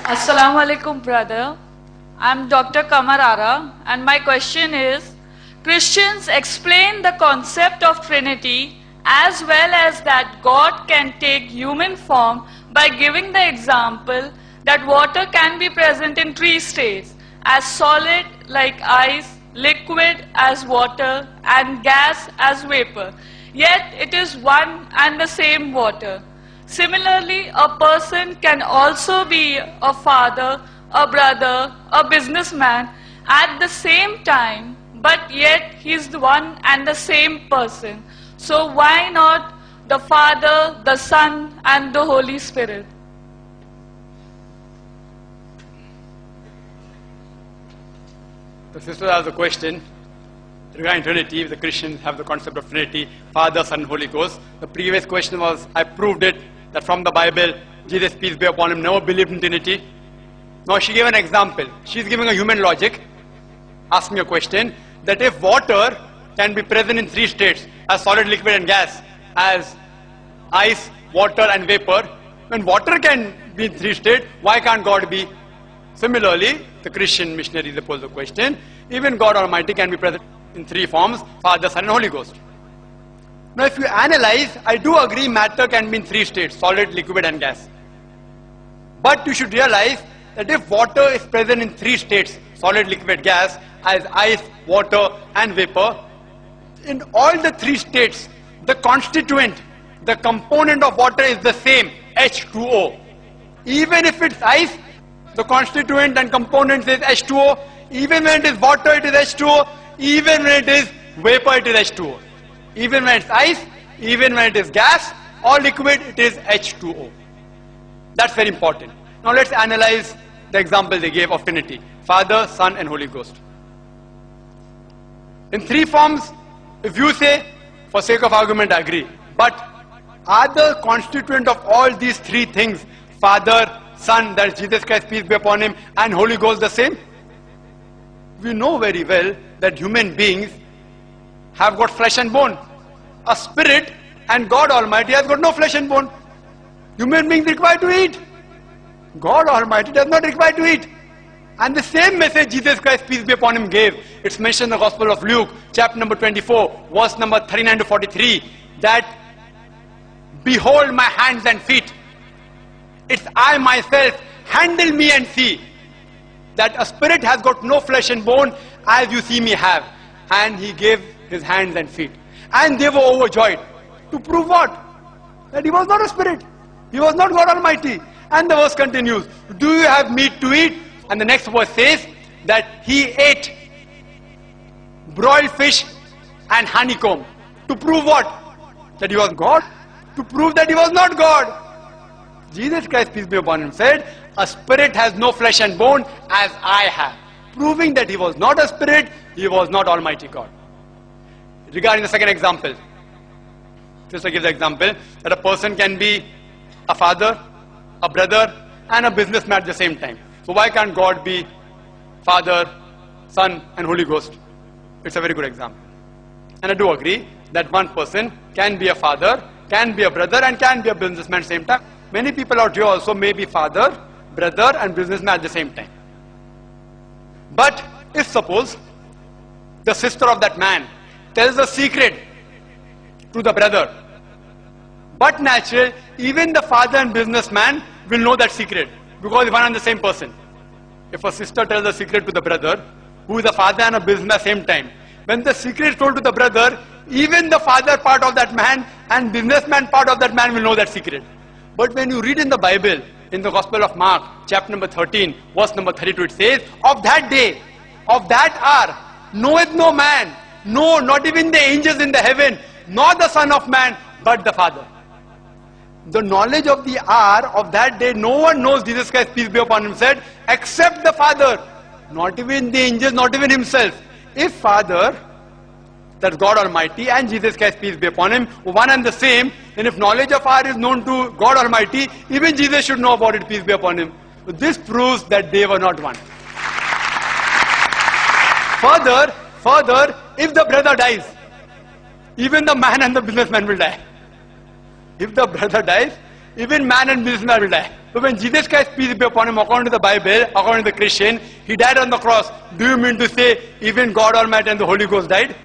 Assalamu alaikum, brother. I'm Dr. Kamar Ara, and my question is, Christians explain the concept of Trinity as well as that God can take human form by giving the example that water can be present in three states, as solid like ice, liquid as water, and gas as vapor. Yet it is one and the same water. Similarly, a person can also be a father, a brother, a businessman at the same time, but yet he is the one and the same person. So why not the Father, the Son, and the Holy Spirit? The sister has a question regarding Trinity. The Christians have the concept of Trinity, Father, Son, Holy Ghost. The previous question was, I proved it, that from the Bible, Jesus, peace be upon him, never believed in Trinity. Now she gave an example. She's giving a human logic. Ask me a question, that if water can be present in three states, as solid, liquid and gas, as ice, water and vapor, when water can be in three states, why can't God be? Similarly, the Christian missionaries pose the question, even God Almighty can be present in three forms, Father, Son and Holy Ghost. Now if you analyze, I do agree matter can be in three states, solid, liquid and gas. But you should realize that if water is present in three states, solid, liquid, gas, as ice, water and vapor, in all the three states, the constituent, the component of water is the same, H2O. Even if it's ice, the constituent and component is H2O. Even when it is water, it is H2O. Even when it is vapor, it is H2O. Even when it's ice, even when it is gas or liquid, it is H2O. That's very important. Now let's analyze the example they gave of Trinity, Father, Son and Holy Ghost. In three forms, if you say, for sake of argument, I agree. But are the constituent of all these three things, Father, Son, that is Jesus Christ, peace be upon him, and Holy Ghost the same? We know very well that human beings have got flesh and bone. A spirit and God Almighty has got no flesh and bone. Human beings require to eat. God Almighty does not require to eat. And the same message Jesus Christ, peace be upon him, gave. It's mentioned in the Gospel of Luke, chapter number 24, verse number 39 to 43, that behold my hands and feet. It's I myself, handle me and see. That a spirit has got no flesh and bone as you see me have. And he gave his hands and feet. And they were overjoyed. To prove what? That he was not a spirit. He was not God Almighty. And the verse continues, do you have meat to eat? And the next verse says that he ate broiled fish and honeycomb. To prove what? That he was God? To prove that he was not God. Jesus Christ, peace be upon him, said, a spirit has no flesh and bone as I have. Proving that he was not a spirit, he was not Almighty God. Regarding the second example, just to give the example, that a person can be a father, a brother, and a businessman at the same time. So why can't God be Father, Son, and Holy Ghost? It's a very good example. And I do agree that one person can be a father, can be a brother, and can be a businessman at the same time. Many people out here also may be father, brother, and businessman at the same time. But if suppose the sister of that man tells a secret to the brother, but natural, even the father and businessman will know that secret because one and the same person. If a sister tells a secret to the brother, who is a father and a businessman at the same time, when the secret is told to the brother, even the father part of that man and businessman part of that man will know that secret. But when you read in the Bible, in the Gospel of Mark, chapter number 13, verse number 32, it says, of that day, of that hour, knoweth no man, no, not even the angels in the heaven, nor the Son of Man, but the Father. The knowledge of the hour of that day, no one knows, Jesus Christ, peace be upon him, said, except the Father. Not even the angels, not even himself. If Father, that's God Almighty, and Jesus Christ, peace be upon him, one and the same, then if knowledge of hour is known to God Almighty, even Jesus should know about it, peace be upon him. So this proves that they were not one. Further, if the brother dies, even the man and the businessman will die. If the brother dies, even man and businessman will die. So when Jesus Christ, peace be upon him, according to the Bible, according to the Christian, he died on the cross. Do you mean to say even God Almighty and the Holy Ghost died?